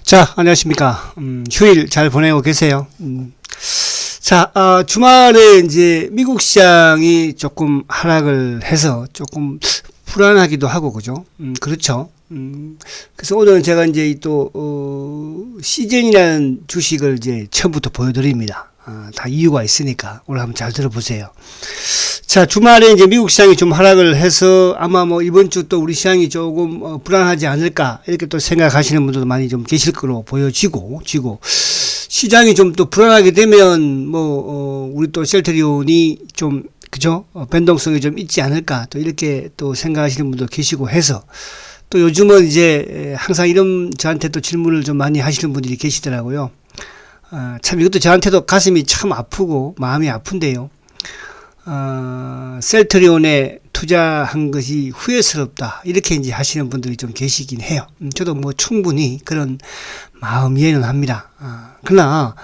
자, 안녕하십니까. 휴일 잘 보내고 계세요. 자, 주말에 이제 미국 시장이 조금 하락을 해서 조금 불안하기도 하고, 그죠? 그렇죠. 그래서 오늘은 제가 이제 또, 시즌이라는 주식을 이제 처음부터 보여드립니다. 다 이유가 있으니까 오늘 한번 잘 들어보세요. 자, 주말에 이제 미국 시장이 좀 하락을 해서 아마 뭐 이번 주 또 우리 시장이 조금 불안하지 않을까 이렇게 또 생각하시는 분들도 많이 좀 계실 거로 보여지고, 시장이 좀 또 불안하게 되면 우리 또 셀트리온이 좀 그죠? 변동성이 좀 있지 않을까 또 이렇게 또 생각하시는 분도 계시고 해서 또 요즘은 이제 항상 이런 저한테 또 질문을 좀 많이 하시는 분들이 계시더라고요. 참 이것도 저한테도 가슴이 참 아프고 마음이 아픈데요. 셀트리온에 투자한 것이 후회스럽다 이렇게 이제 하시는 분들이 좀 계시긴 해요. 저도 뭐 충분히 그런 마음 이해는 합니다. 그러나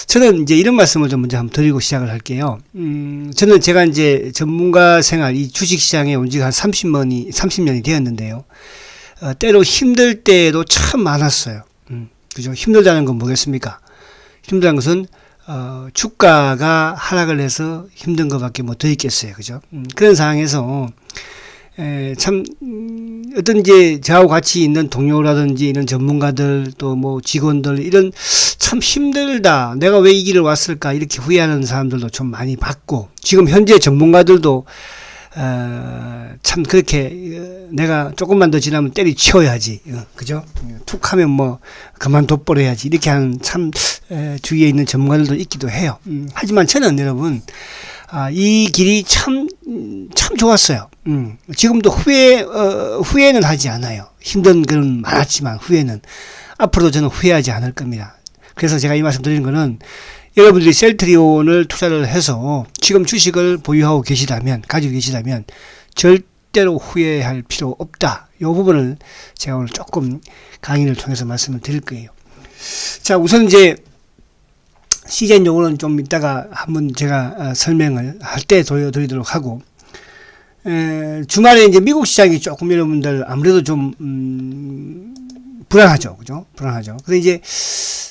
저는 이제 이런 말씀을 좀 먼저 한번 드리고 시작을 할게요. 저는 제가 이제 전문가 생활 이 주식시장에 온 지가 한 30년이 되었는데요. 때로 힘들 때도 참 많았어요. 그죠? 힘들다는 건 뭐겠습니까? 힘들다는 것은 주가가 하락을 해서 힘든 것밖에 못 더 있겠어요. 그죠? 그런 상황에서, 참, 어떤 이제 저하고 같이 있는 동료라든지 이런 전문가들 또 뭐 직원들 이런 참 힘들다. 내가 왜 이 길을 왔을까? 이렇게 후회하는 사람들도 좀 많이 봤고, 지금 현재 전문가들도, 참 그렇게 내가 조금만 더 지나면 때리치워야지. 그죠? 툭 하면 뭐 그만둬버려야지. 이렇게 하는 참 주위에 있는 전문가들도 있기도 해요. 하지만 저는 여러분 이 길이 참 좋았어요. 지금도 후회는 하지 않아요. 힘든 건 많았지만 후회는 앞으로도 저는 후회하지 않을 겁니다. 그래서 제가 이 말씀 드리는 거는 여러분들이 셀트리온을 투자를 해서 지금 주식을 보유하고 계시다면, 가지고 계시다면 절대로 후회할 필요 없다. 이 부분을 제가 오늘 조금 강의를 통해서 말씀을 드릴 거예요. 자, 우선 이제 시즌 용어는 좀 이따가 한번 제가 설명을 할 때 보여드리도록 하고, 주말에 이제 미국 시장이 조금 여러분들 아무래도 좀 불안하죠, 그죠? 불안하죠. 근데 이제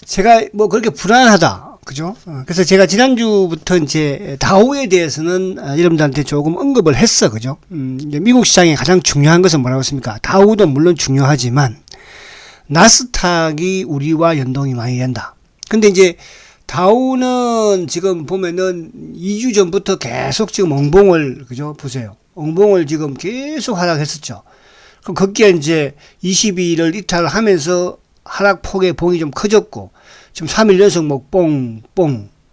제가 뭐 그렇게 불안하다. 그죠? 그래서 제가 지난주부터 이제 다우에 대해서는 여러분들한테 조금 언급을 했어. 그죠? 이제 미국 시장에 가장 중요한 것은 뭐라고 했습니까? 다우도 물론 중요하지만 나스닥이 우리와 연동이 많이 된다. 근데 이제 다우는 지금 보면은 2주 전부터 계속 지금 엉봉을, 그죠? 보세요. 엉봉을 지금 계속 하락했었죠. 그럼 거기에 이제 22일을 이탈하면서 하락폭의 봉이 좀 커졌고, 지금 3일 연속 뭐 뽕,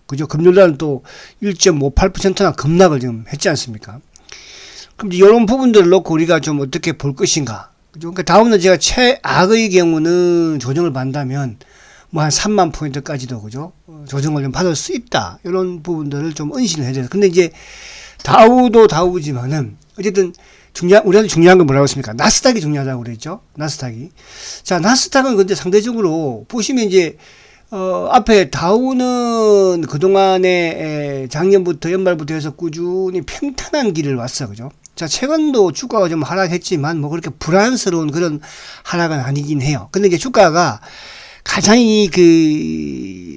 그죠? 금요일날은 또 1.58%나 급락을 지금 했지 않습니까? 그럼 이제 이런 부분들을 놓고 우리가 좀 어떻게 볼 것인가? 그죠? 그러니까 다음날 제가 최악의 경우는 조정을 받는다면 뭐 한 3만 포인트까지도, 그죠? 조정을 좀 받을 수 있다. 이런 부분들을 좀 은신을 해야 돼요. 근데 이제 다우도 다우지만은 어쨌든 우리한테 중요한 건 뭐라고 했습니까? 나스닥이 중요하다고 그랬죠? 나스닥이. 자, 나스닥은 근데 상대적으로 보시면 이제 앞에 다우는 그동안에 작년부터 연말부터 해서 꾸준히 평탄한 길을 왔어. 그죠? 자, 최근도 주가가 좀 하락했지만 뭐 그렇게 불안스러운 그런 하락은 아니긴 해요. 근데 이게 주가가 가장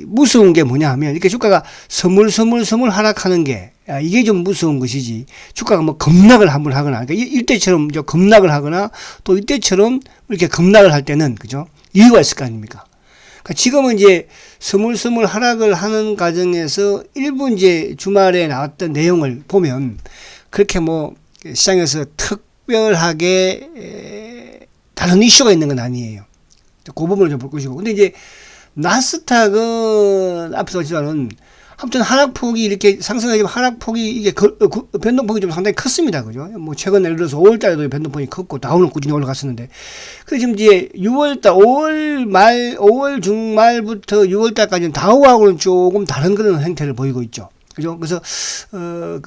무서운 게 뭐냐 하면 이렇게 주가가 스물스물 하락하는 게 이게 좀 무서운 것이지. 주가가 뭐 급락을 한번 하거나, 그러니까 이때처럼 급락을 하거나 또 이때처럼 이렇게 급락을 할 때는, 그죠? 이유가 있을 거 아닙니까? 지금은 이제 스물스물 하락을 하는 과정에서 일부 이제 주말에 나왔던 내용을 보면 그렇게 뭐 시장에서 특별하게 다른 이슈가 있는 건 아니에요. 그 부분을 좀 볼 것이고. 근데 이제 나스닥은 앞서 했지만은 아무튼 하락폭이 이렇게 상승하지만 하락폭이 이게 변동폭이 좀 상당히 컸습니다. 그죠? 뭐 최근에 예를 들어서 5월 달에도 변동폭이 컸고 다우는 꾸준히 올라갔었는데. 그래서 지금 이제 5월 중말부터 6월 달까지는 다우하고는 조금 다른 그런 형태를 보이고 있죠. 그죠? 그래서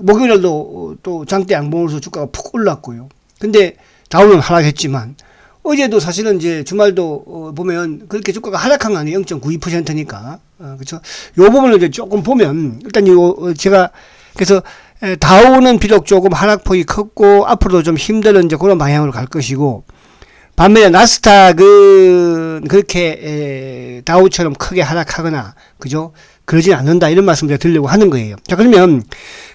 목요일날도 또 장대 양봉으로서 주가가 푹 올랐고요. 근데 다우는 하락했지만 어제도 사실은 이제 주말도 보면 그렇게 주가가 하락한 거 아니에요. 0.92%니까. 그렇죠? 요 부분을 이제 조금 보면 일단 제가 그래서 다우는 비록 조금 하락폭이 컸고 앞으로도 좀 힘든 이제 그런 방향으로 갈 것이고 반면에 나스닥은 그렇게 다우처럼 크게 하락하거나 그죠? 그러진 않는다 이런 말씀을 제가 드리려고 하는 거예요. 자, 그러면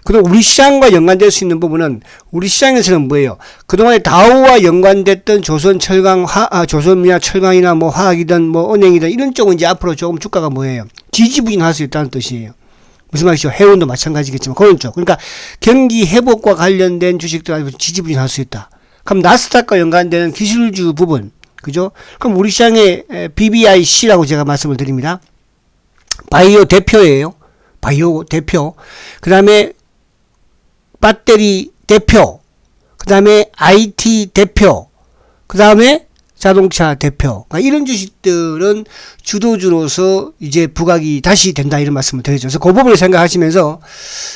그동안 우리 시장과 연관될 수 있는 부분은 우리 시장에서는 뭐예요? 그동안에 다우와 연관됐던 조선 철강 조선이나 철강이나 뭐 화학이든 뭐 은행이든 이런 쪽은 이제 앞으로 조금 주가가 뭐예요? 지지부진할 수 있다는 뜻이에요. 무슨 말이죠? 해운도 마찬가지겠지만 그런 쪽. 그러니까 경기 회복과 관련된 주식들 아주 지지부진할 수 있다. 그럼 나스닥과 연관되는 기술주 부분, 그죠? 그럼 우리 시장의 BBIC라고 제가 말씀을 드립니다. 바이오 대표예요. 바이오 대표. 그 다음에 배터리 대표. 그 다음에 IT 대표. 그 다음에 자동차 대표. 그러니까 이런 주식들은 주도주로서 이제 부각이 다시 된다 이런 말씀을 드리죠. 그래서 그 부분을 생각하시면서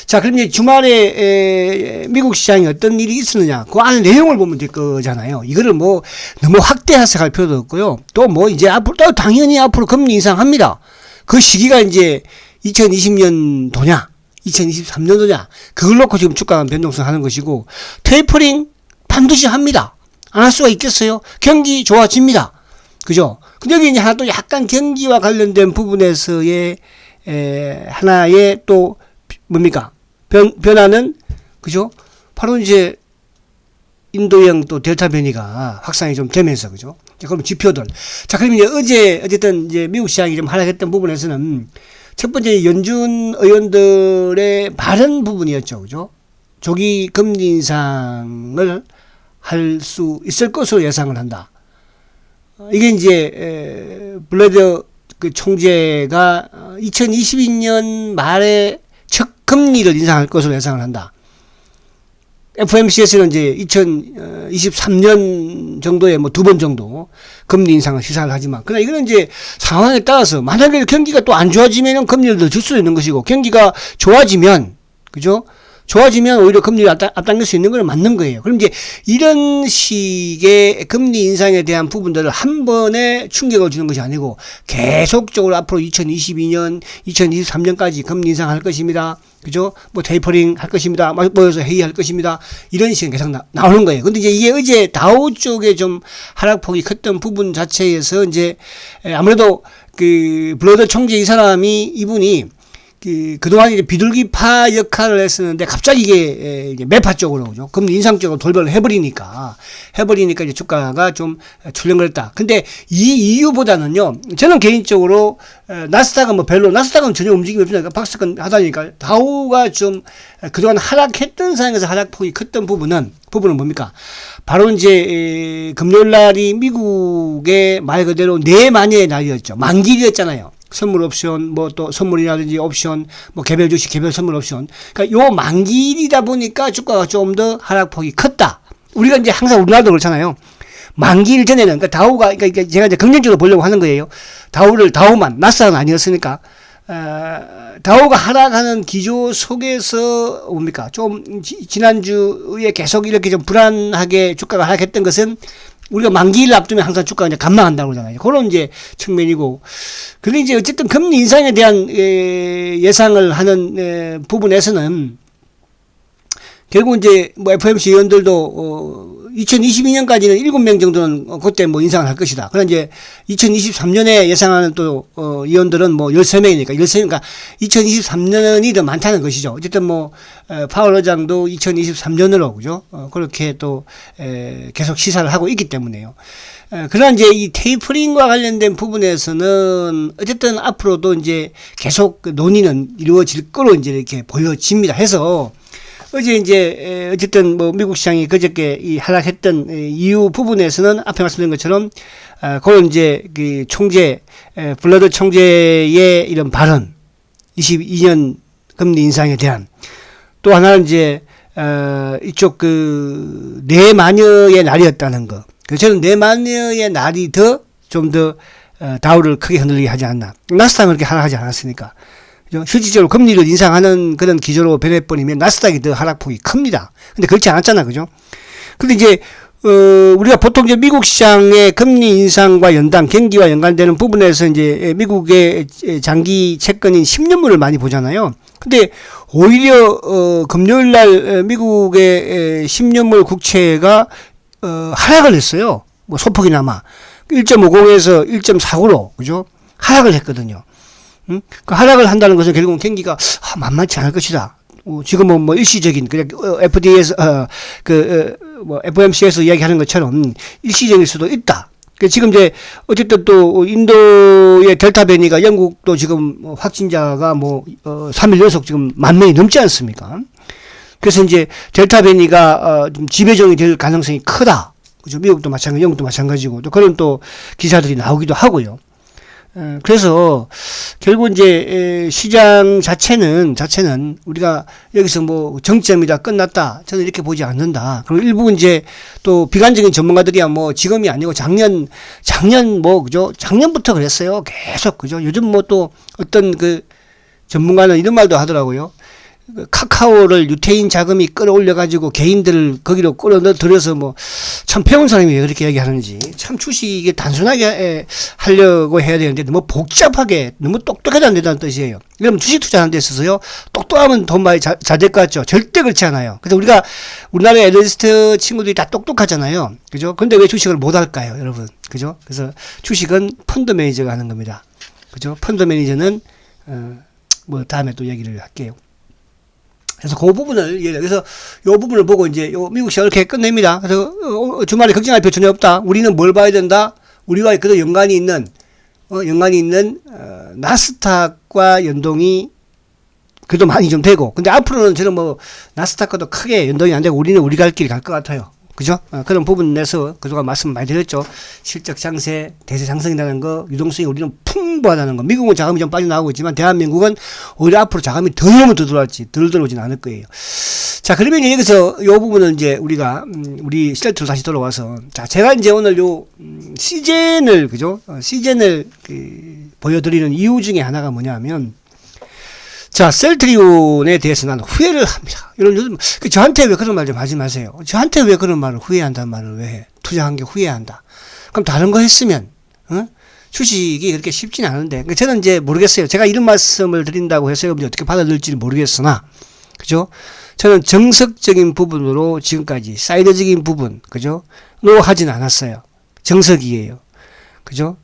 자, 그럼 이제 주말에 미국 시장에 어떤 일이 있었느냐. 그 안에 내용을 보면 될 거잖아요. 이거를 뭐 너무 확대 해석할 필요도 없고요. 또 뭐 이제 앞으로 또 당연히 앞으로 금리 인상합니다. 그 시기가 이제 2020년도냐, 2023년도냐, 그걸 놓고 지금 주가가 변동성 하는 것이고, 테이퍼링 반드시 합니다. 안 할 수가 있겠어요? 경기 좋아집니다. 그죠? 근데 여기 이제 하나 또 약간 경기와 관련된 부분에서의, 하나의 또, 뭡니까? 변화는, 그죠? 바로 이제, 인도형 또 델타 변이가 확산이 좀 되면서, 그죠? 자, 그럼 지표들. 자, 그럼 이제 어쨌든 이제 미국 시장이 좀 하락했던 부분에서는 첫 번째 연준 의원들의 발언 부분이었죠. 그죠? 조기 금리 인상을 할 수 있을 것으로 예상을 한다. 이게 이제, 블레더 그 총재가 2022년 말에 첫 금리를 인상할 것으로 예상을 한다. FOMC에서는 이제 2023년 정도에 뭐 2번 정도 금리 인상을 시사를 하지만, 그러나 이거는 이제 상황에 따라서 만약에 경기가 또 안 좋아지면 금리를 더 줄 수도 있는 것이고, 경기가 좋아지면, 그죠? 좋아지면 오히려 금리를 앞당길 수 있는 건 맞는 거예요. 그럼 이제 이런 식의 금리 인상에 대한 부분들을 한 번에 충격을 주는 것이 아니고 계속적으로 앞으로 2022년, 2023년까지 금리 인상할 것입니다. 그죠? 뭐 테이퍼링 할 것입니다. 모여서 회의할 것입니다. 이런 식으로 계속 나오는 거예요. 근데 이제 이게 어제 다우 쪽에 좀 하락폭이 컸던 부분 자체에서 이제 아무래도 그 블러더 총재 이분이 그동안 이제 비둘기파 역할을 했었는데 갑자기 이게 매파 쪽으로, 그죠? 금리 인상 쪽으로 돌변을 해버리니까 이제 주가가 좀 출렁거렸다. 근데 이 이유보다는요, 저는 개인적으로, 나스닥은 뭐 별로, 나스닥은 전혀 움직임이 없으니까 박스권 하다니까 다우가 좀 그동안 하락했던 상황에서 하락폭이 컸던 부분은 뭡니까? 바로 이제, 금요일 날이 미국의 말 그대로 내만여의 날이었죠. 만기일이었잖아요. 선물 옵션, 뭐 또 선물이라든지 옵션, 뭐 개별 주식, 개별 선물 옵션. 그러니까 요 만기일이다 보니까 주가가 좀 더 하락폭이 컸다. 우리가 이제 항상 우리나라도 그렇잖아요. 만기일 전에는, 그러니까 다우가, 그러니까 제가 이제 긍정적으로 보려고 하는 거예요. 다우만, 나스닥은 아니었으니까. 다우가 하락하는 기조 속에서 뭡니까? 좀 지난주에 계속 이렇게 좀 불안하게 주가가 하락했던 것은 우리가 만기일 앞두면 항상 주가가 이제 감망한다고 그러잖아요. 그런 이제 측면이고. 근데 이제 어쨌든 금리 인상에 대한 예상을 하는 부분에서는 결국 이제 뭐 FOMC 의원들도 2022년까지는 7명 정도는 그때 뭐 인상을 할 것이다. 그러나 이제 2023년에 예상하는 또 의원들은 뭐 13명이니까 그러니까 2023년이 더 많다는 것이죠. 어쨌든 뭐 파월 의장도 2023년으로, 그죠? 그렇게 또 계속 시사를 하고 있기 때문에요. 그러나 이제 이 테이퍼링과 관련된 부분에서는 어쨌든 앞으로도 이제 계속 논의는 이루어질 거로 이제 이렇게 보여집니다. 해서 어제 이제 어쨌든 뭐 미국 시장이 그저께 이 하락했던 이유 부분에서는 앞에 말씀드린 것처럼 그런 이제 그 총재 블러더 총재의 이런 발언, 22년 금리 인상에 대한, 또 하나는 이제 이쪽 그 내마녀의 날이었다는 거. 그래서 저는 내마녀의 날이 좀 더 다우를 크게 흔들리게 하지 않나. 나스닥은 그렇게 하락하지 않았으니까. 실질적으로 금리를 인상하는 그런 기조로 변해버리면 나스닥이 더 하락폭이 큽니다. 근데 그렇지 않았잖아, 그죠? 근데 이제, 우리가 보통 이제 미국 시장의 금리 인상과 경기와 연관되는 부분에서 이제 미국의 장기 채권인 10년물을 많이 보잖아요. 근데 오히려, 금요일 날 미국의 10년물 국채가, 하락을 했어요. 뭐 소폭이나마 1.50에서 1.49로 그죠? 하락을 했거든요. 그 하락을 한다는 것은 결국은 경기가 만만치 않을 것이다. 지금은 뭐 일시적인 그냥 FDA에서 뭐 FOMC에서 이야기하는 것처럼 일시적일 수도 있다. 지금 이제 어쨌든 또 인도의 델타 변이가 영국도 지금 확진자가 뭐 3일 연속 지금 10,000명이 넘지 않습니까? 그래서 이제 델타 변이가 좀 지배종이 될 가능성이 크다. 그죠? 미국도 마찬가지, 영국도 마찬가지고 또 그런 또 기사들이 나오기도 하고요. 그래서 결국 이제 시장 자체는 우리가 여기서 뭐 정점이다 끝났다 저는 이렇게 보지 않는다. 그리고 일부 이제 또 비관적인 전문가들이야 뭐 지금이 아니고 작년 뭐 그죠? 작년부터 그랬어요. 계속 그죠? 요즘 뭐 또 어떤 그 전문가는 이런 말도 하더라고요. 카카오를 유태인 자금이 끌어올려 가지고 개인들을 거기로 끌어들여서 뭐 참 배운 사람이 왜 그렇게 얘기하는지 참 주식이 단순하게 하려고 해야 되는데 너무 복잡하게 너무 똑똑해도 안 된다는 뜻이에요. 그러면 주식 투자하는 데 있어서요 똑똑하면 돈 많이 잘 될 것 같죠. 절대 그렇지 않아요. 그래서 우리나라 애널리스트 친구들이 다 똑똑하잖아요. 그죠? 근데 왜 주식을 못 할까요, 여러분? 그죠? 그래서 주식은 펀드 매니저가 하는 겁니다. 그죠? 펀드 매니저는 뭐 다음에 또 얘기를 할게요. 그래서 그 부분을, 그래서 요 부분을 보고 이제 요 미국 시장 이렇게 끝냅니다. 그래서 주말에 걱정할 필요 전혀 없다. 우리는 뭘 봐야 된다? 우리와 그래도 연관이 있는 나스닥과 연동이 그래도 많이 좀 되고. 근데 앞으로는 저는 뭐 나스닥과도 크게 연동이 안 되고 우리는 우리 갈 길 갈 것 같아요. 그죠? 그런 부분 내서 그동안 말씀 많이 드렸죠. 실적 장세, 대세 상승이라는 거, 유동성이 우리는 풍부하다는 거. 미국은 자금이 좀 빠져나오고 있지만 대한민국은 오히려 앞으로 자금이 더 들어올지, 덜 들어오진 않을 거예요. 자, 그러면 여기서 요 부분은 이제 우리가, 우리 실트로 다시 돌아와서. 자, 제가 이제 오늘 요, 시젠을, 그죠? 시젠을 보여드리는 이유 중에 하나가 뭐냐면, 자, 셀트리온에 대해서 나는 후회를 합니다. 요즘, 저한테 왜 그런 말 좀 하지 마세요. 저한테 왜 그런 말을 후회한다는 말을 왜 해? 투자한 게 후회한다. 그럼 다른 거 했으면, 주식이 그렇게 쉽진 않은데. 저는 이제 모르겠어요. 제가 이런 말씀을 드린다고 해서 여러분이 어떻게 받아들일지 모르겠으나, 그죠? 저는 정석적인 부분으로 지금까지, 사이드적인 부분, 그죠? 로 하진 않았어요. 정석이에요. 그죠?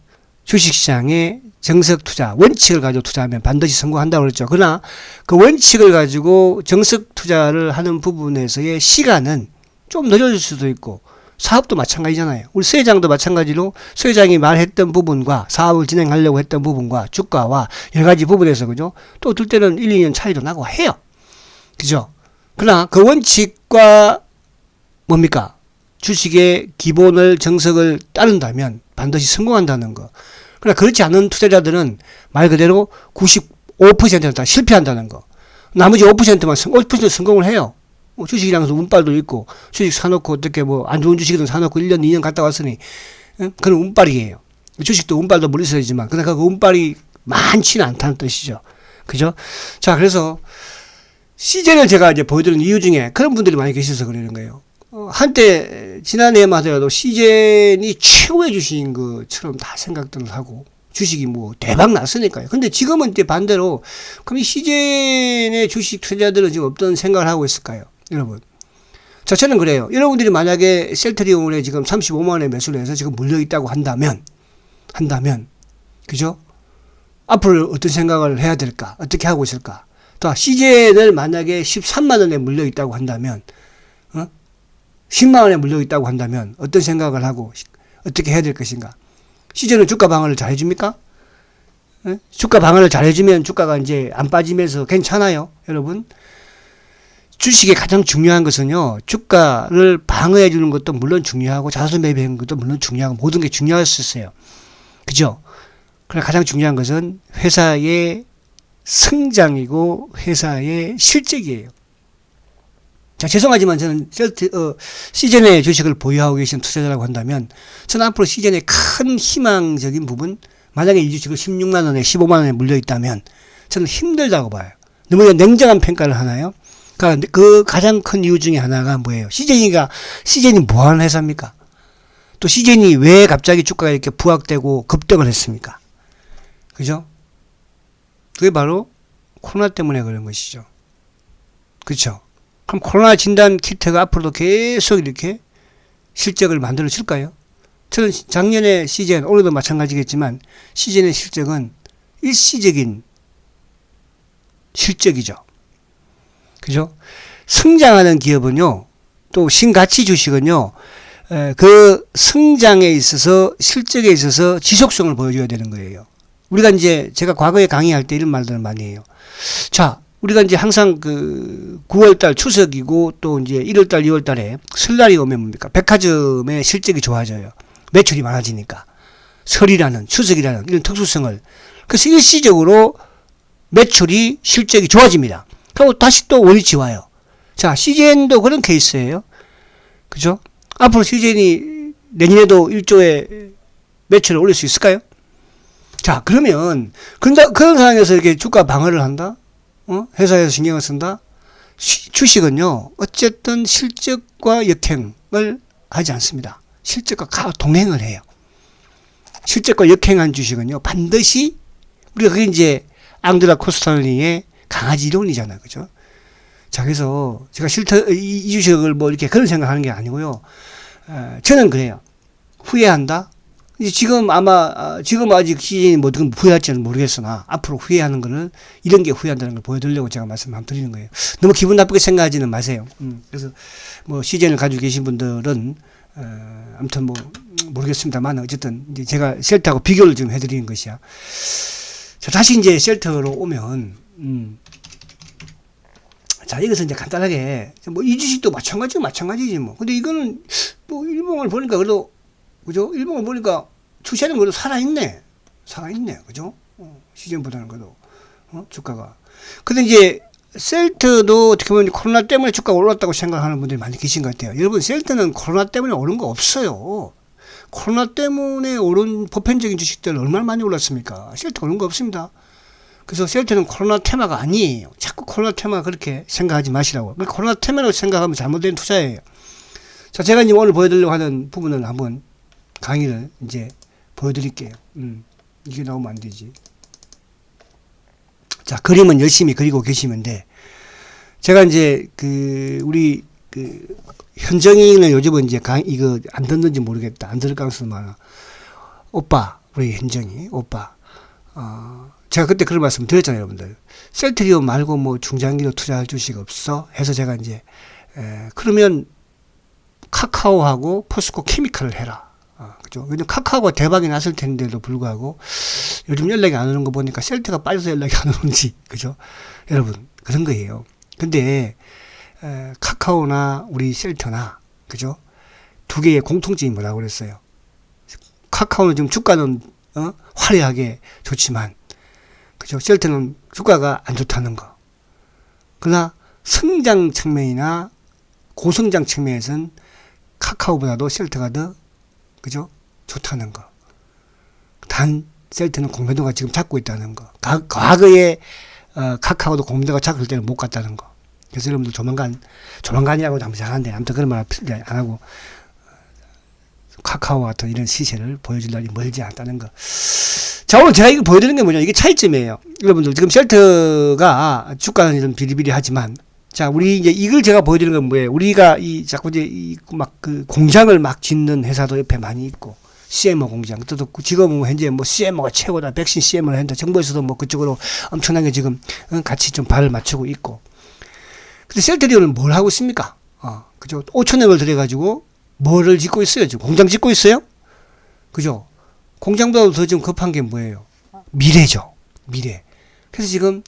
주식시장에 정석 투자, 원칙을 가지고 투자하면 반드시 성공한다고 그랬죠. 그러나 그 원칙을 가지고 정석 투자를 하는 부분에서의 시간은 좀 늦어질 수도 있고 사업도 마찬가지잖아요. 우리 서 회장도 마찬가지로 서 회장이 말했던 부분과 사업을 진행하려고 했던 부분과 주가와 여러 가지 부분에서 그죠? 또 어떨 때는 1, 2년 차이도 나고 해요. 그죠? 그러나 그 원칙과 뭡니까? 주식의 기본을 정석을 따른다면 반드시 성공한다는 거. 그러나 그렇지 않은 투자자들은 말 그대로 95%는 다 실패한다는 거. 나머지 5% 성공을 해요. 주식이랑서 운빨도 있고, 주식 사놓고 어떻게 뭐 안 좋은 주식이든 사놓고 1년, 2년 갔다 왔으니, 그런 운빨이에요. 주식도 운빨도 물론 있어야지만, 그러나 그 운빨이 많지는 않다는 뜻이죠. 그죠? 자, 그래서 시젠을 제가 이제 보여드리는 이유 중에 그런 분들이 많이 계셔서 그러는 거예요. 한때 지난해만 하더라도 시젠이 최고의 주식인 것처럼 다 생각들을 하고 주식이 뭐 대박 났으니까요. 근데 지금은 이제 반대로 그럼 이 시젠의 주식 투자자들은 지금 어떤 생각을 하고 있을까요, 여러분? 자, 저는 그래요. 여러분들이 만약에 셀트리온에 지금 35만 원에 매수를 해서 지금 물려 있다고 한다면 그죠? 앞으로 어떤 생각을 해야 될까? 어떻게 하고 있을까? 또 시젠을 만약에 13만 원에 물려 있다고 한다면 10만 원에 물려 있다고 한다면 어떤 생각을 하고 어떻게 해야 될 것인가? 시즌은 주가 방어를 잘 해줍니까? 주가 방어를 잘 해주면 주가가 이제 안 빠지면서 괜찮아요, 여러분. 주식의 가장 중요한 것은요, 주가를 방어해 주는 것도 물론 중요하고 자수 매매하는 것도 물론 중요하고 모든 게 중요할 수 있어요. 그죠? 그러나 가장 중요한 것은 회사의 성장이고 회사의 실적이에요. 자, 죄송하지만 저는 시즌의 주식을 보유하고 계신 투자자라고 한다면 저는 앞으로 시즌의 큰 희망적인 부분, 만약에 이 주식을 16만 원에 15만 원에 물려 있다면 저는 힘들다고 봐요. 너무 냉정한 평가를 하나요? 그러니까 그 가장 큰 이유 중에 하나가 뭐예요? 시즌이 뭐 하는 회사입니까? 또 시즌이 왜 갑자기 주가가 이렇게 부각되고 급등을 했습니까? 그죠? 그게 바로 코로나 때문에 그런 것이죠. 그렇죠? 그럼 코로나 진단 키트가 앞으로도 계속 이렇게 실적을 만들어 줄까요? 저는 작년에 시젠, 올해도 마찬가지겠지만 시젠의 실적은 일시적인 실적이죠. 그죠? 성장하는 기업은요, 또 신가치 주식은요, 그 성장에 있어서, 실적에 있어서 지속성을 보여줘야 되는 거예요. 우리가 이제, 제가 과거에 강의할 때 이런 말들을 많이 해요. 자, 우리가 이제 항상 그 9월달 추석이고 또 이제 1월달, 2월달에 설날이 오면 뭡니까? 백화점의 실적이 좋아져요. 매출이 많아지니까. 설이라는, 추석이라는 이런 특수성을. 그래서 일시적으로 매출이, 실적이 좋아집니다. 그리고 다시 또 원위치 와요. 자, CJN도 그런 케이스예요. 그죠? 앞으로 CJN이 내년에도 1조의 매출을 올릴 수 있을까요? 자, 그러면 그런 상황에서 이렇게 주가 방어를 한다? 회사에서 신경을 쓴다? 주식은요, 어쨌든 실적과 역행을 하지 않습니다. 실적과 동행을 해요. 실적과 역행한 주식은요, 반드시, 우리가 그게 이제 앙드라 코스탈리의 강아지 이론이잖아요. 그죠? 자, 그래서 제가 이 주식을 뭐 이렇게 그런 생각하는 게 아니고요. 저는 그래요. 후회한다? 지금 아직 시즌이 뭐 어떻게 후회할지는 모르겠으나, 앞으로 후회하는 거는 이런 게 후회한다는 걸 보여드리려고 제가 말씀 한번 드리는 거예요. 너무 기분 나쁘게 생각하지는 마세요. 그래서 뭐 시즌을 가지고 계신 분들은, 아무튼 뭐, 모르겠습니다만, 어쨌든 이제 제가 셀트하고 비교를 좀 해드리는 것이야. 자, 다시 이제 셀트로 오면, 자, 이것은 이제 간단하게, 뭐, 이 주식도 마찬가지지 뭐. 근데 이거는, 뭐, 일봉을 보니까 그래도, 그죠? 일봉을 보니까 추세는 그래도 살아있네. 그죠? 시즌보다는 그래도, 주가가. 근데 이제, 셀트도 어떻게 보면 코로나 때문에 주가가 올랐다고 생각하는 분들이 많이 계신 것 같아요. 여러분, 셀트는 코로나 때문에 오른 거 없어요. 코로나 때문에 오른 보편적인 주식들 얼마나 많이 올랐습니까? 셀트 오른 거 없습니다. 그래서 셀트는 코로나 테마가 아니에요. 자꾸 코로나 테마 그렇게 생각하지 마시라고. 코로나 테마라고 생각하면 잘못된 투자예요. 자, 제가 이제 오늘 보여드리려고 하는 부분을 한번 강의를 이제 보여드릴게요. 이게 나오면 안 되지. 자, 그림은 열심히 그리고 계시면 돼. 제가 이제 우리 현정이는 요즘은 이제 이거 안 듣는지 모르겠다. 안 들을 가능성이 많아. 오빠, 우리 현정이, 오빠. 제가 그때 그런 말씀 드렸잖아요, 여러분들. 셀트리온 말고 뭐 중장기로 투자할 주식 없어? 해서 제가 이제, 그러면 카카오하고 포스코 케미칼을 해라. 그죠? 왜냐면 카카오가 대박이 났을 텐데도 불구하고 요즘 연락이 안 오는 거 보니까 셀트가 빠져서 연락이 안 오는지, 그죠? 여러분, 그런 거예요. 근데, 카카오나 우리 셀트나, 그죠? 두 개의 공통점이 뭐라고 그랬어요? 카카오는 지금 주가는, 화려하게 좋지만, 그죠? 셀트는 주가가 안 좋다는 거. 그러나 성장 측면이나 고성장 측면에서는 카카오보다도 셀트가 더, 그죠? 좋다는 거. 단, 셀트는 공매도가 지금 잡고 있다는 거. 과거에, 카카오도 공매도가 잡을 때는 못 갔다는 거. 그래서 여러분들 조만간이라고 하면 잘하는데, 아무튼 그런 말 안 하고, 카카오와 같은 이런 시세를 보여줄 날이 멀지 않다는 거. 자, 오늘 제가 이거 보여드리는 게 뭐냐. 이게 차이점이에요. 여러분들, 지금 셀트가 주가는 좀 비리비리하지만, 자, 우리 이제 이걸 제가 보여드리는 건 뭐예요? 우리가 자꾸 이제 공장을 막 짓는 회사도 옆에 많이 있고, CMO 공장. 또 지금은 현재 뭐 CMO가 최고다. 백신 CMO를 한다. 정부에서도 뭐 그쪽으로 엄청나게 지금 같이 좀 발을 맞추고 있고. 근데 셀트리온은 뭘 하고 있습니까? 그죠? 5천억을 들여가지고 뭐를 짓고 있어요? 지금 공장 짓고 있어요? 그죠? 공장보다 더 좀 급한 게 뭐예요? 미래죠. 미래. 그래서 지금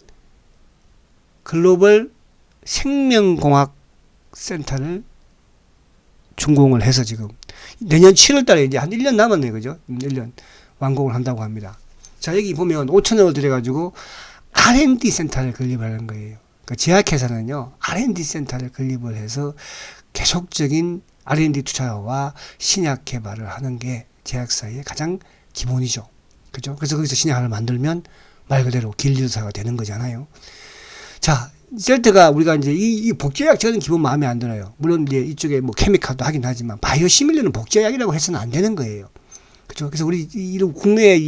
글로벌 생명공학 센터를 준공을 해서 지금 내년 7월 달에 이제 한 1년 남았네요. 그죠? 1년 완공을 한다고 합니다. 자, 여기 보면 5천억을 들여가지고 R&D 센터를 건립하는 거예요. 그러니까 제약회사는요, R&D 센터를 건립을 해서 계속적인 R&D 투자와 신약 개발을 하는 게 제약사의 가장 기본이죠. 그죠? 그래서 거기서 신약을 만들면 말 그대로 길리더사가 되는 거잖아요. 자, 셀트가 우리가 이제 이 복제약 저는 기본 마음에 안 들어요. 물론 이제 이쪽에 뭐 케미칼도 하긴 하지만 바이오시밀러는 복제약이라고 해서는 안 되는 거예요. 그죠? 그래서 우리 이런 국내에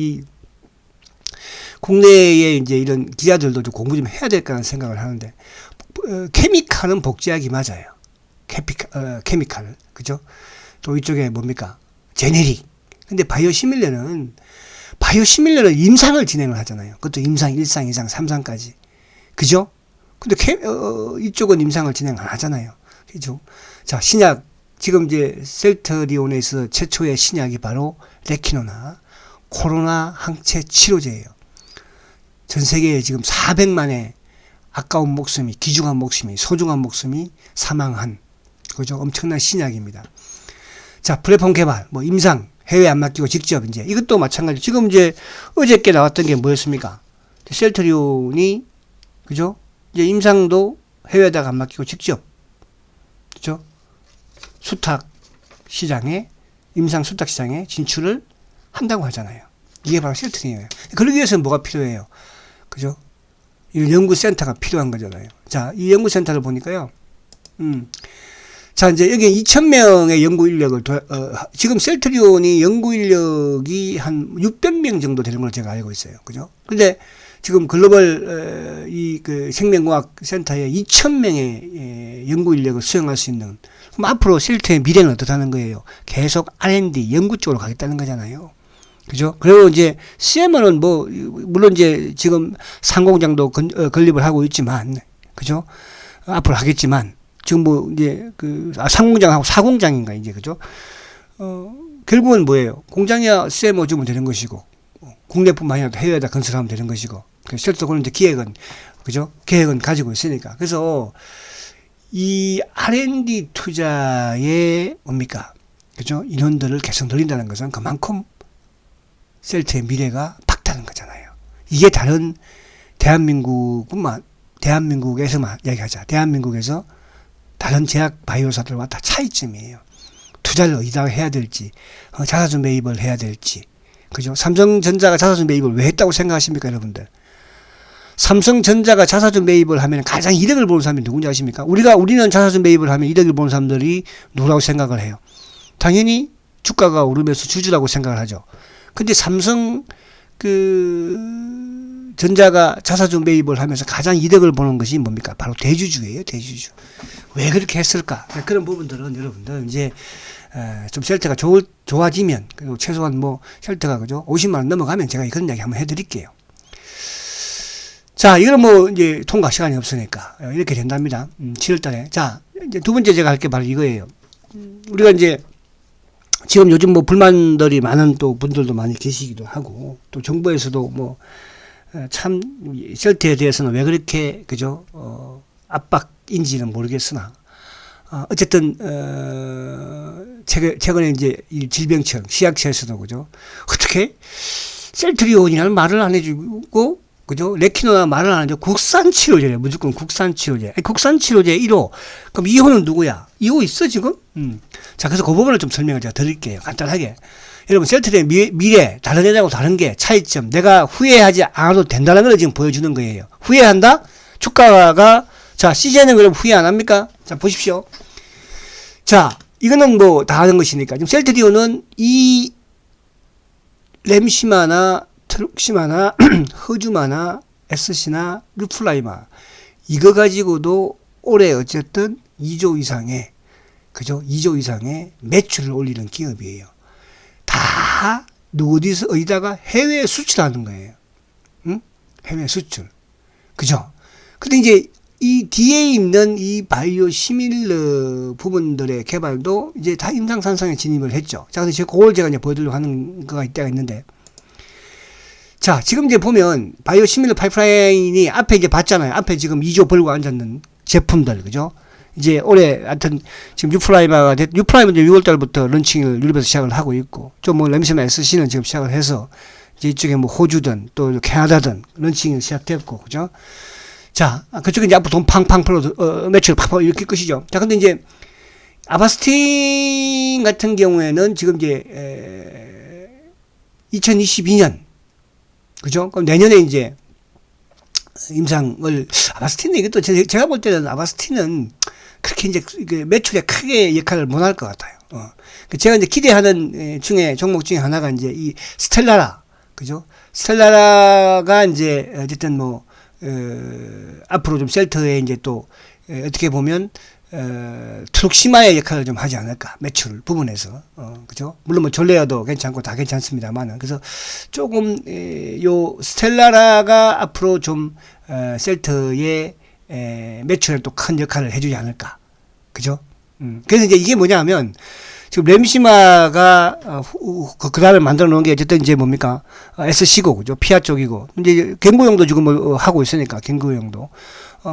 이제 이런 기자들도 좀 공부 좀 해야 될 거라는 생각을 하는데, 케미칼은 복제약이 맞아요. 케미칼. 그죠? 또 이쪽에 뭡니까? 제네릭. 근데 바이오시밀러는 임상을 진행을 하잖아요. 그것도 임상 1상, 2상, 3상까지. 그죠? 근데 이쪽은 임상을 진행 안 하잖아요. 그죠? 자, 신약. 지금 이제 셀트리온에서 최초의 신약이 바로 레키노나 코로나 항체 치료제예요. 전 세계에 지금 400만의 아까운 목숨이, 귀중한 목숨이, 소중한 목숨이 사망한, 그죠? 엄청난 신약입니다. 자, 플랫폼 개발, 뭐 임상, 해외 안 맡기고 직접 이제 이것도 마찬가지. 지금 이제 어저께 나왔던 게 뭐였습니까? 셀트리온이, 그죠? 이제 임상도 해외에다가 안 맡기고 직접, 그죠? 수탁 시장에, 임상 수탁 시장에 진출을 한다고 하잖아요. 이게 바로 셀트리온이에요. 그러기 위해서는 뭐가 필요해요? 그죠? 이 연구센터가 필요한 거잖아요. 자, 이 연구센터를 보니까요. 자, 이제 여기 2,000명의 연구 인력을, 지금 셀트리온이 연구 인력이 한 600명 정도 되는 걸로 제가 알고 있어요. 그죠? 근데 지금 글로벌, 생명과학 센터에 2,000명의 연구 인력을 수용할 수 있는, 그럼 앞으로 셀트의 미래는 어떻다는 거예요? 계속 R&D, 연구 쪽으로 가겠다는 거잖아요. 그죠? 그리고 이제 CMO는 뭐, 물론 이제 지금 상공장도 건립을 하고 있지만, 그죠? 앞으로 하겠지만, 지금 뭐, 이제 상공장하고 사공장인가, 이제, 그죠? 결국은 뭐예요? 공장이야 CMO 주면 되는 것이고, 국내뿐만 아니라 해외에다 건설하면 되는 것이고, 실제로 그런 이제 기획은, 그죠? 계획은 가지고 있으니까. 그래서, 이 R&D 투자에 뭡니까? 그죠? 인원들을 계속 늘린다는 것은 그만큼 셀트의 미래가 밝다는 거잖아요. 이게 다른 대한민국에서만 얘기하자. 대한민국에서 다른 제약 바이오사들과 다 차이점이에요. 투자를 어디다가 해야 될지, 자사주 매입을 해야 될지, 그죠? 삼성전자가 자사주 매입을 왜 했다고 생각하십니까, 여러분들? 삼성전자가 자사주 매입을 하면 가장 이득을 보는 사람이 누군지 아십니까? 우리는 자사주 매입을 하면 이득을 보는 사람들이 누구라고 생각을 해요? 당연히 주가가 오르면서 주주라고 생각을 하죠. 근데 삼성 전자가 자사주 매입을 하면서 가장 이득을 보는 것이 뭡니까? 바로 대주주예요, 대주주. 왜 그렇게 했을까? 그런 부분들은 여러분들 이제 좀 셀트가 좋아지면, 그리고 최소한 뭐 셀트가 그죠? 50만 원 넘어가면 제가 그런 이야기 한번 해드릴게요. 자, 이거는 뭐 이제 통과 시간이 없으니까 이렇게 된답니다. 7월달에. 자, 이제 두 번째 제가 할 게 바로 이거예요. 우리가 이제 지금 요즘 뭐 불만들이 많은 또 분들도 많이 계시기도 하고, 또 정부에서도 뭐 참 셀트에 대해서는 왜 그렇게 그죠? 압박인지는 모르겠으나, 어쨌든 최근에 이제 이 질병청 시약처에서도 그죠? 어떻게 셀트리온이라는 말을 안 해주고, 그죠? 레키노나 말을 안 하죠. 국산 치료제래. 무조건 국산 치료제. 국산 치료제 1호. 그럼 2호는 누구야? 2호 있어, 지금? 자, 그래서 그 부분을 좀 설명을 제가 드릴게요. 간단하게. 여러분, 셀트리의 미래, 다른 애들하고 다른 게 차이점. 내가 후회하지 않아도 된다는 걸 지금 보여주는 거예요. 후회한다? 주가가, 자, 시제는 그럼 후회 안 합니까? 자, 보십시오. 자, 이거는 뭐 다 하는 것이니까. 지금 셀트리온은 이 램시마나 트룩시마나 허주마나 SC나 루플라이마 이거 가지고도 올해 어쨌든 2조 이상의 그죠? 2조 이상의 매출을 올리는 기업이에요. 다 어디다가 해외 수출하는 거예요. 응? 해외 수출. 그죠? 근데 이제 이 뒤에 있는 이 바이오 시밀러 부분들의 개발도 이제 다 임상산성에 진입을 했죠. 자, 근데 그걸 제가 이제 보여드리려고 하는 거가 이때가 있는데, 자, 지금 이제 보면 바이오 시밀러 파이프라인이 앞에 이제 봤잖아요. 앞에 지금 2조 벌고 앉았는 제품들, 그죠? 이제 올해 하여튼 지금 유플라이마는 이제 6월달부터 런칭을 유럽에서 시작을 하고 있고, 좀 뭐 램시마 SC는 지금 시작을 해서 이제 이쪽에 뭐 호주든 또 캐나다든 런칭이 시작됐고, 그죠? 자, 그쪽에 이제 앞으로 돈 팡팡 풀어, 매출 팍팍 이렇게 끝이죠. 자, 근데 이제 아바스틴 같은 경우에는 지금 이제 2022년, 그죠? 그럼 내년에 이제 임상을, 아바스틴은 이것도 제가 볼 때는 아바스틴은 그렇게 이제 매출에 크게 역할을 못 할 것 같아요. 제가 이제 기대하는 종목 중에 하나가 이제 이 스텔라라, 그죠? 스텔라라가 이제 어쨌든 뭐, 앞으로 좀 셀트에 이제 또, 어떻게 보면, 트룩시마의 역할을 좀 하지 않을까, 매출 부분에서. 그죠? 물론 뭐 졸레어도 괜찮고 다 괜찮습니다만은. 그래서 조금, 요 스텔라라가 앞으로 좀, 셀트의, 매출에 또 큰 역할을 해주지 않을까. 그죠? 그래서 이제 이게 뭐냐 하면, 지금 램시마가, 그 다음에 만들어 놓은 게 어쨌든 이제 뭡니까? SC고, 그죠? 피아 쪽이고. 이제 갱구용도 지금 뭐 하고 있으니까, 갱구용도.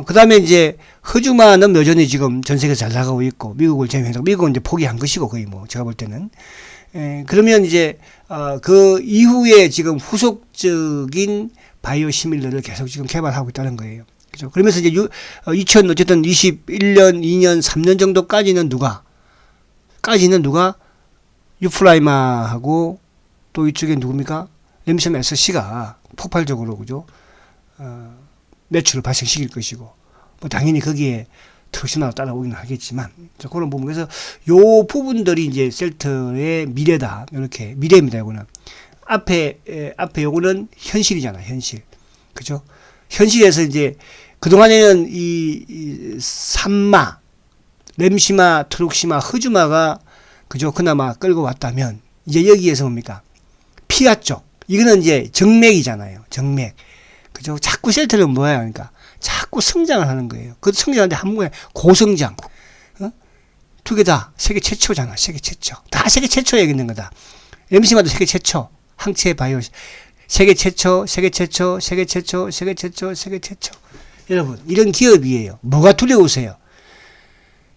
그 다음에 이제 허즈마는 여전히 지금 전 세계에서 잘 나가고 있고, 미국을 제외해서, 미국은 이제 포기한 것이고, 거의 뭐, 제가 볼 때는. 그러면 이제, 그 이후에 지금 후속적인 바이오 시밀러를 계속 지금 개발하고 있다는 거예요. 그죠? 그러면서 이제 21년, 2년, 3년 정도까지는 유플라이마하고 또 이쪽에 누굽니까? 램시마 SC가 폭발적으로, 그죠? 매출을 발생시킬 것이고, 뭐 당연히 거기에 트럭시마가 따라오긴 하겠지만, 그런 부분. 그래서 요 부분들이 이제 셀트의 미래다. 이렇게 미래입니다. 이거는 앞에 요거는 현실이잖아. 현실. 그죠? 현실에서 이제 그동안에는 이 산마, 램시마, 트룩시마, 허즈마가 그죠? 그나마 끌고 왔다면, 이제 여기에서 뭡니까? 피아 쪽. 이거는 이제 정맥이잖아요. 정맥. 그죠? 자꾸 셀트는 뭐야? 그러니까 자꾸 성장을 하는 거예요. 그 성장하는데 한 번에 고성장. 두 개 다 세계 최초잖아. 세계 최초. 다 세계 최초에 있는 거다. 램시마도 세계 최초. 항체 바이오. 세계 최초, 세계 최초, 세계 최초, 세계 최초, 세계 최초. 여러분, 이런 기업이에요. 뭐가 두려우세요?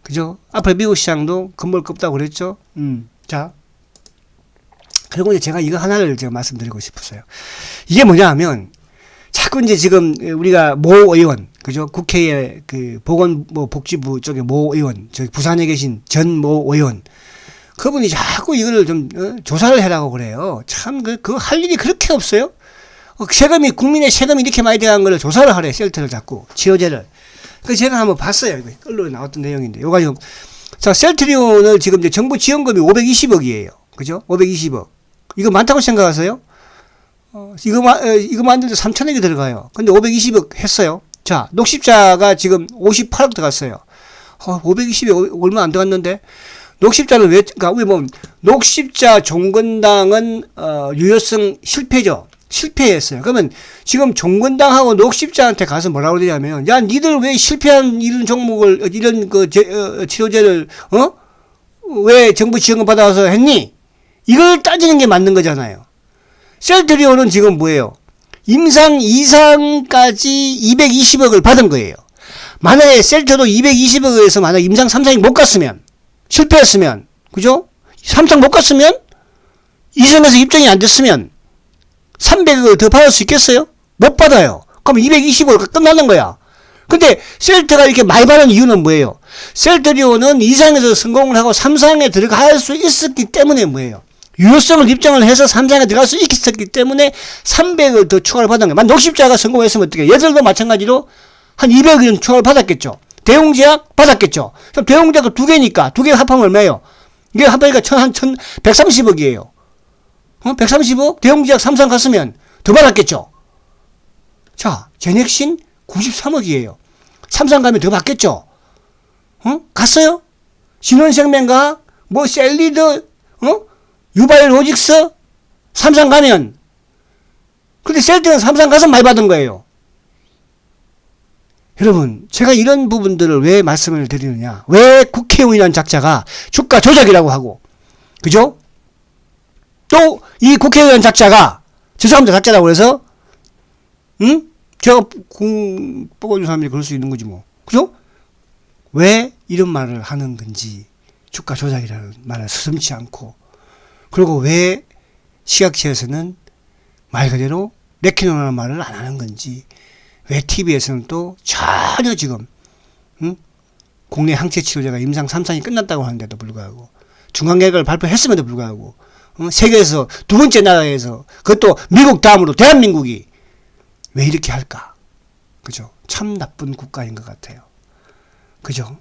그죠? 앞으로 미국 시장도 건물가 없다고 그랬죠? 자. 그리고 이제 제가 이거 하나를 제가 말씀드리고 싶었어요. 이게 뭐냐 하면, 자꾸 이제 지금 우리가 모 의원, 그죠? 국회의 그 보건복지부 쪽에 모 의원, 저기 부산에 계신 전 모 의원, 그분이 자꾸 이거를 좀 조사를 해라고 그래요. 참, 그거 할 일이 그렇게 없어요? 국민의 세금이 이렇게 많이 들어간 거를 조사를 하래, 셀트를 자꾸, 치료제를. 그래서 제가 한번 봤어요. 이거 언론에 나왔던 내용인데. 요가 좀, 자, 셀트리온을 지금 이제 정부 지원금이 520억이에요. 그죠? 520억. 이거 많다고 생각하세요? 이거 만드는데 3천억이 들어가요. 근데 520억 했어요. 자, 녹십자가 지금 58억 들어갔어요. 520억 얼마 안 들어갔는데? 녹십자는 왜, 그러니까 우리 보면, 녹십자 종건당은, 유효성 실패죠. 실패했어요. 그러면 지금 종건당하고 녹십자한테 가서 뭐라고 그러냐면, 야, 니들 왜 실패한 이런 종목을, 이런 치료제를, 왜 정부 지원금 받아서 했니? 이걸 따지는 게 맞는 거잖아요. 셀트리온은 지금 뭐예요? 임상 2상까지 220억을 받은 거예요. 만약에 셀트도 220억에서 만약 임상 3상이 못 갔으면, 실패했으면, 그죠? 3상 못 갔으면, 2상에서 입증이 안 됐으면, 300억을 더 받을 수 있겠어요? 못 받아요. 그럼 220억을 끝나는 거야. 근데 셀트가 이렇게 많이 받는 이유는 뭐예요? 셀트리온은 2상에서 성공을 하고 3상에 들어갈 수 있었기 때문에 뭐예요? 유효성을 입증을 해서 3상에 들어갈 수 있었기 때문에 300을 더 추가를 받은 거예요. 만 녹십자가 성공했으면 어떻게 해요? 얘들도 마찬가지로 한 200을 추가를 받았겠죠. 대웅제약 받았겠죠. 그럼 대웅제약은 두 개니까, 두 개 합하면 얼마예요? 이게 합하니까 130억이에요. 130억? 대웅제약 3상 갔으면 더 받았겠죠. 자, 제넥신 93억이에요. 3상 가면 더 받겠죠. 갔어요? 신원생명과학, 뭐 셀리드, 유바이로직스 3상 가면, 근데 셀트는 3상 가서 많이 받은 거예요. 여러분, 제가 이런 부분들을 왜 말씀을 드리느냐? 왜 국회의원이라는 작자가 주가 조작이라고 하고, 그죠? 또 이 국회의원 작자가 죄송합니다 작자라고 해서 제가 뽑아준 사람이 그럴 수 있는 거지 뭐, 그죠? 왜 이런 말을 하는 건지, 주가 조작이라는 말을 서슴지 않고, 그리고 왜 시각처에서는 말 그대로 레키노라는 말을 안 하는 건지, 왜 TV에서는 또 전혀 지금 국내 항체 치료제가 임상 3상이 끝났다고 하는데도 불구하고, 중간계획을 발표했음에도 불구하고, 세계에서 두 번째 나라에서, 그것도 미국 다음으로 대한민국이 왜 이렇게 할까? 그죠? 참 나쁜 국가인 것 같아요. 그죠?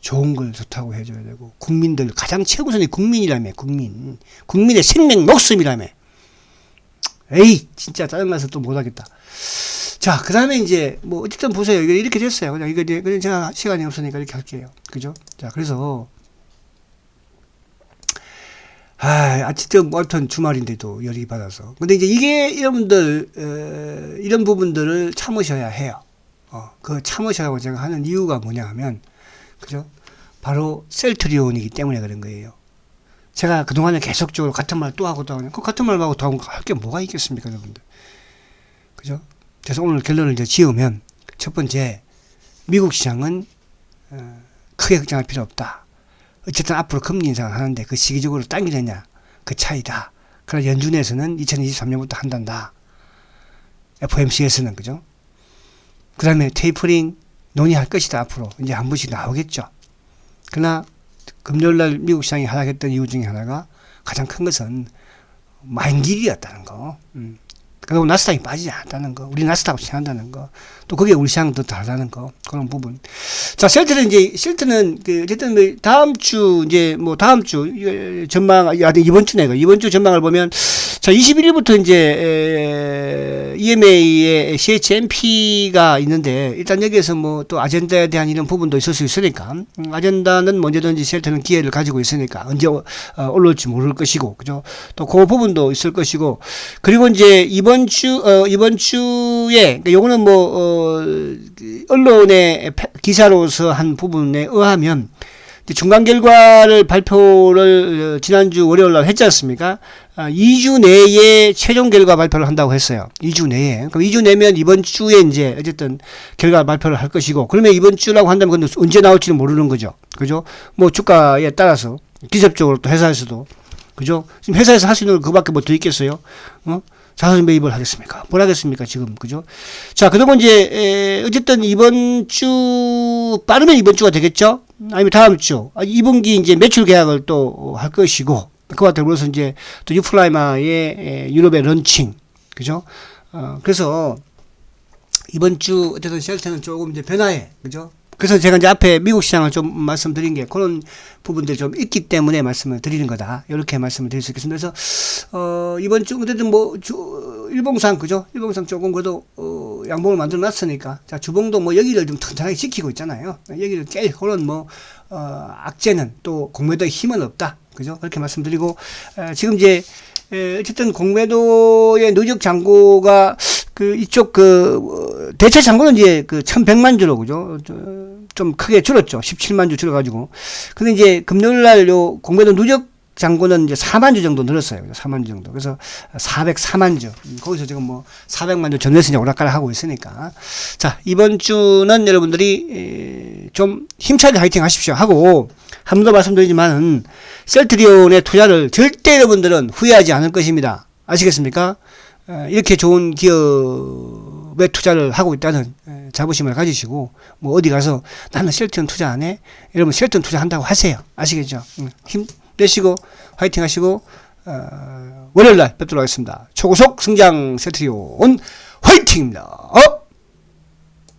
좋은 걸 좋다고 해줘야 되고, 국민들, 가장 최우선이 국민이라며, 국민의 생명, 목숨이라며. 에이, 진짜 짜증나서 또 못하겠다. 자, 그 다음에 이제, 뭐, 어쨌든 보세요. 이게 이렇게 됐어요. 그냥 이거 이제, 그냥 제가 시간이 없으니까 이렇게 할게요. 그죠? 자, 그래서, 어쨌든, 뭐, 하여튼 주말인데도 열이 받아서. 근데 이제 이게 여러분들, 이런 부분들을 참으셔야 해요. 그 참으셔라고 제가 하는 이유가 뭐냐 하면, 그죠? 바로 셀트리온이기 때문에 그런 거예요. 제가 그동안에 계속적으로 같은 말 또 하고 또 하고, 그 같은 말 하고 또 하고 할 게 뭐가 있겠습니까, 여러분들? 그죠? 그래서 오늘 결론을 이제 지으면, 첫 번째, 미국 시장은, 크게 걱정할 필요 없다. 어쨌든 앞으로 금리 인상을 하는데 그 시기적으로 당기느냐, 그 차이다. 그러나 연준에서는 2023년부터 한단다. FOMC에서는, 그죠? 그 다음에 테이퍼링 논의할 것이다, 앞으로. 이제 한 번씩 나오겠죠. 그러나, 금요일날 미국 시장이 하락했던 이유 중에 하나가 가장 큰 것은 만기일이었다는 거. 그리고 나스닥이 빠지지 않았다는 거. 우리 나스닥하고 시행한다는 거. 또 그게 우리 시장은 더 다르다는 거. 그런 부분. 자, 셀트는 어쨌든 다음 주, 다음 주, 전망, 이번 주 전망을 보면, 자, 21일부터 EMA의 CHMP가 있는데, 일단 여기에서 또 아젠다에 대한 이런 부분도 있을 수 있으니까, 아젠다는 언제든지 셀트는 기회를 가지고 있으니까, 언제 올라올지 모를 것이고, 그죠? 또 그 부분도 있을 것이고, 그리고 이번 주에, 요거는 언론의 기사로서 한 부분에 의하면, 중간 결과를 발표를 지난주 월요일 날 했지 않습니까? 2주 내에 최종 결과 발표를 한다고 했어요. 2주 내에. 그럼 2주 내면 이번 주에 어쨌든 결과 발표를 할 것이고, 그러면 이번 주라고 한다면 그건 언제 나올지는 모르는 거죠. 그죠? 주가에 따라서 기습적으로 또 회사에서도, 그죠? 지금 회사에서 할 수 있는 거 그밖에 뭐 더 있겠어요? 자산 매입을 하겠습니까? 뭘 하겠습니까? 지금, 그죠? 자, 그리고 어쨌든 빠르면 이번 주가 되겠죠? 아니면 다음 주. 2분기 매출 계약을 또 할 것이고, 그와 더불어서 또 유플라이마의 유럽의 런칭. 그죠? 그래서 이번 주 어쨌든 셀트는 조금 변화해. 그죠? 그래서 제가 앞에 미국 시장을 좀 말씀드린 게 그런 부분들이 좀 있기 때문에 말씀을 드리는 거다. 이렇게 말씀을 드릴 수 있겠습니다. 그래서, 이번 주, 어쨌든 일봉상, 그죠? 일봉상 조금 그래도, 양봉을 만들어 놨으니까. 자, 주봉도 여기를 좀 튼튼하게 지키고 있잖아요. 여기를 깰 그런 악재는 또 공매도의 힘은 없다. 그죠? 그렇게 말씀드리고, 지금 어쨌든 공매도의 누적 잔고가 이쪽 대체 잔고는 1100만 주로, 그죠? 좀 크게 줄었죠. 17만 주 줄어가지고. 근데 금요일 날 공매도 누적 잔고는 4만 주 정도 늘었어요. 4만 주 정도. 그래서 404만 주. 거기서 지금 400만 주 전후에서 오락가락 하고 있으니까. 자, 이번 주는 여러분들이 좀 힘차게 화이팅 하십시오. 하고, 한 번 더 말씀드리지만은, 셀트리온의 투자를 절대 여러분들은 후회하지 않을 것입니다. 아시겠습니까? 이렇게 좋은 기업에 투자를 하고 있다는 자부심을 가지시고, 어디 가서 나는 셀트리온 투자 안 해? 여러분 셀트리온 투자한다고 하세요. 아시겠죠? 힘 내시고 화이팅 하시고, 월요일 날 뵙도록 하겠습니다. 초고속 성장 셀트리온 화이팅입니다.